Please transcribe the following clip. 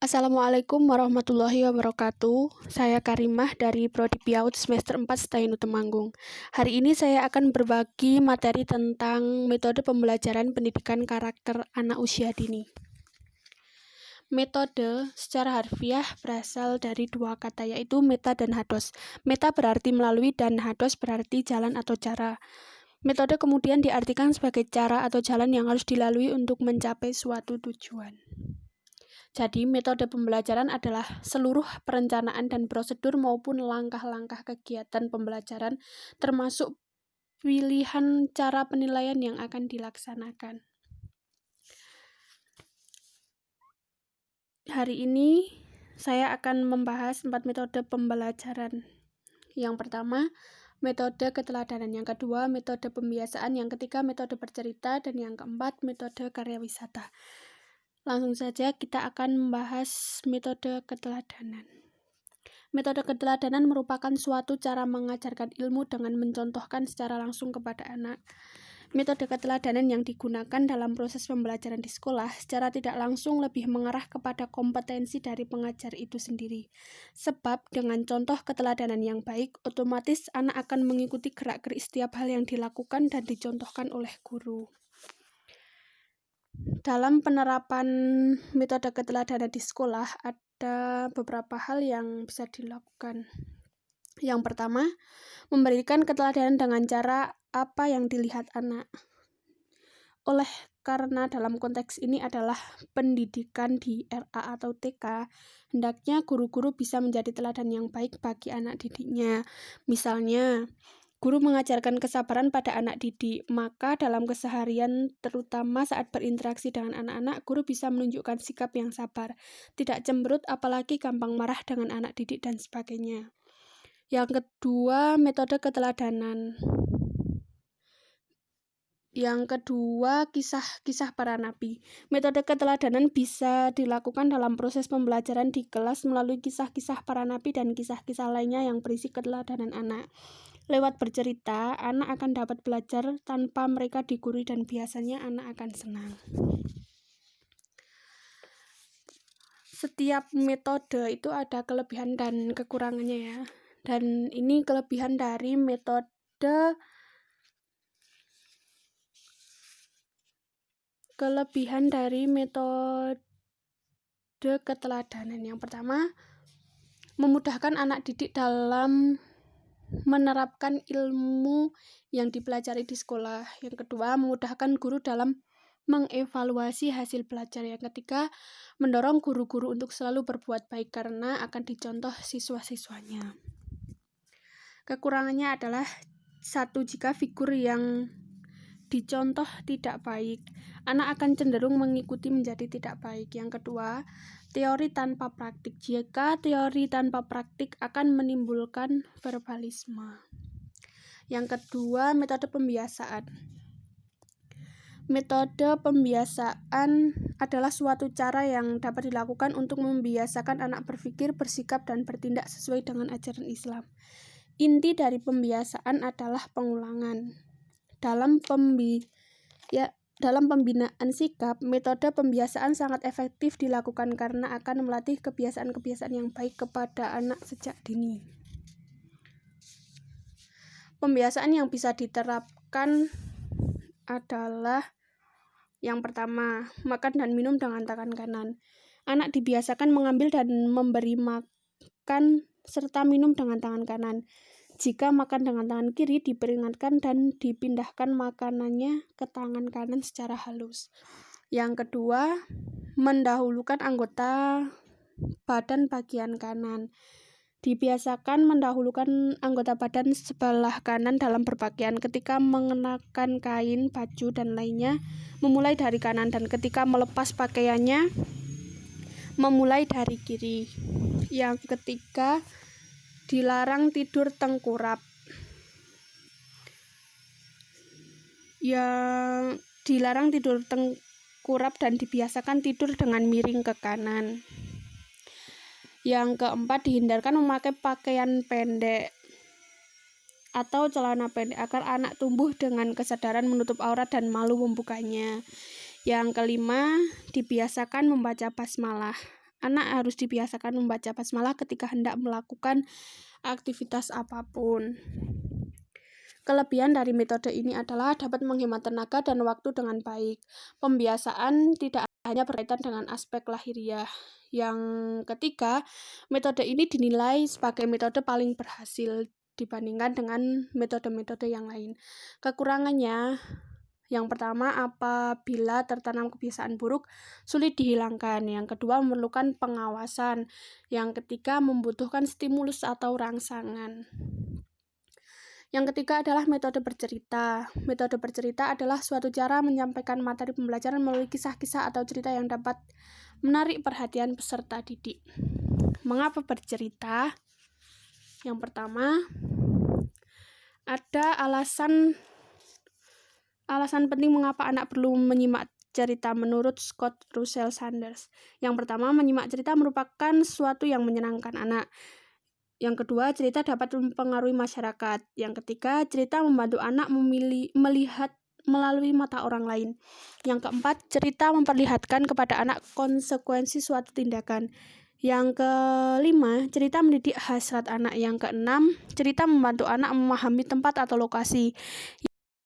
Assalamualaikum warahmatullahi wabarakatuh. Saya Karimah dari Prodi PIAUD semester 4 STAINU Temanggung. Hari ini saya akan berbagi materi tentang metode pembelajaran pendidikan karakter anak usia dini. Metode secara harfiah berasal dari dua kata, yaitu meta dan hados. Meta berarti melalui dan hados berarti jalan atau cara. Metode kemudian diartikan sebagai cara atau jalan yang harus dilalui untuk mencapai suatu tujuan. Jadi, metode pembelajaran adalah seluruh perencanaan dan prosedur maupun langkah-langkah kegiatan pembelajaran, termasuk pilihan cara penilaian yang akan dilaksanakan. Hari ini, saya akan membahas 4 metode pembelajaran. Yang pertama, metode keteladanan. Yang kedua, metode pembiasaan. Yang ketiga, metode bercerita. Dan yang keempat, metode karya wisata. Langsung saja kita akan membahas metode keteladanan. Metode keteladanan merupakan suatu cara mengajarkan ilmu dengan mencontohkan secara langsung kepada anak. Metode keteladanan yang digunakan dalam proses pembelajaran di sekolah secara tidak langsung lebih mengarah kepada kompetensi dari pengajar itu sendiri. Sebab dengan contoh keteladanan yang baik, otomatis anak akan mengikuti gerak-gerik setiap hal yang dilakukan dan dicontohkan oleh guru. Dalam penerapan metode keteladanan di sekolah, ada beberapa hal yang bisa dilakukan. Yang pertama, memberikan keteladanan dengan cara apa yang dilihat anak. Karena dalam konteks ini adalah pendidikan di RA atau TK, hendaknya guru-guru bisa menjadi teladan yang baik bagi anak didiknya. Misalnya, guru mengajarkan kesabaran pada anak didik, maka dalam keseharian, terutama saat berinteraksi dengan anak-anak, guru bisa menunjukkan sikap yang sabar, tidak cemberut, apalagi gampang marah dengan anak didik, dan sebagainya. Yang kedua, metode keteladanan. Yang kedua, kisah-kisah para nabi. Metode keteladanan bisa dilakukan dalam proses pembelajaran di kelas melalui kisah-kisah para nabi dan kisah-kisah lainnya yang berisi keteladanan anak. Lewat bercerita, anak akan dapat belajar tanpa mereka digurui dan biasanya anak akan senang. Setiap metode itu ada kelebihan dan kekurangannya ya. Dan ini kelebihan dari metode keteladanan. Yang pertama, memudahkan anak didik dalam menerapkan ilmu yang dipelajari di sekolah. Yang kedua, memudahkan guru dalam mengevaluasi hasil belajar. Yang ketiga, mendorong guru-guru untuk selalu berbuat baik karena akan dicontoh siswa-siswanya. Kekurangannya adalah satu, jika figur yang dicontoh tidak baik, anak akan cenderung mengikuti menjadi tidak baik. Yang kedua, teori tanpa praktik. Jika teori tanpa praktik akan menimbulkan verbalisme. Yang kedua, metode pembiasaan. Metode pembiasaan adalah suatu cara yang dapat dilakukan untuk membiasakan anak berpikir, bersikap, dan bertindak sesuai dengan ajaran Islam. Inti dari pembiasaan adalah pengulangan. Dalam pembinaan sikap, metode pembiasaan sangat efektif dilakukan karena akan melatih kebiasaan-kebiasaan yang baik kepada anak sejak dini. Pembiasaan yang bisa diterapkan adalah yang pertama, makan dan minum dengan tangan kanan. Anak dibiasakan mengambil dan memberi makan serta minum dengan tangan kanan. Jika makan dengan tangan kiri, diperingatkan dan dipindahkan makanannya ke tangan kanan secara halus. Yang kedua, mendahulukan anggota badan bagian kanan. Dibiasakan mendahulukan anggota badan sebelah kanan dalam berpakaian. Ketika mengenakan kain, baju, dan lainnya, memulai dari kanan, dan ketika melepas pakaiannya, memulai dari kiri. Yang ketiga, dilarang tidur tengkurap. Dilarang tidur tengkurap dan dibiasakan tidur dengan miring ke kanan. Yang keempat, dihindarkan memakai pakaian pendek atau celana pendek agar anak tumbuh dengan kesadaran menutup aurat dan malu membukanya. Yang kelima, dibiasakan membaca basmalah Anak harus dibiasakan membaca basmalah ketika hendak melakukan aktivitas apapun. Kelebihan dari metode ini adalah dapat menghemat tenaga dan waktu dengan baik. Pembiasaan tidak hanya berkaitan dengan aspek lahiriah. Yang ketiga, metode ini dinilai sebagai metode paling berhasil dibandingkan dengan metode-metode yang lain. Kekurangannya, yang pertama, apabila tertanam kebiasaan buruk, sulit dihilangkan. Yang kedua, memerlukan pengawasan. Yang ketiga, membutuhkan stimulus atau rangsangan. Yang ketiga adalah metode bercerita. Metode bercerita adalah suatu cara menyampaikan materi pembelajaran melalui kisah-kisah atau cerita yang dapat menarik perhatian peserta didik. Mengapa bercerita? Yang pertama, ada alasan penting mengapa anak perlu menyimak cerita menurut Scott Russell Sanders. Yang pertama, menyimak cerita merupakan sesuatu yang menyenangkan anak. Yang kedua, cerita dapat mempengaruhi masyarakat. Yang ketiga, cerita membantu anak melihat melalui mata orang lain. Yang keempat, cerita memperlihatkan kepada anak konsekuensi suatu tindakan. Yang kelima, cerita mendidik hasrat anak. Yang keenam, cerita membantu anak memahami tempat atau lokasi.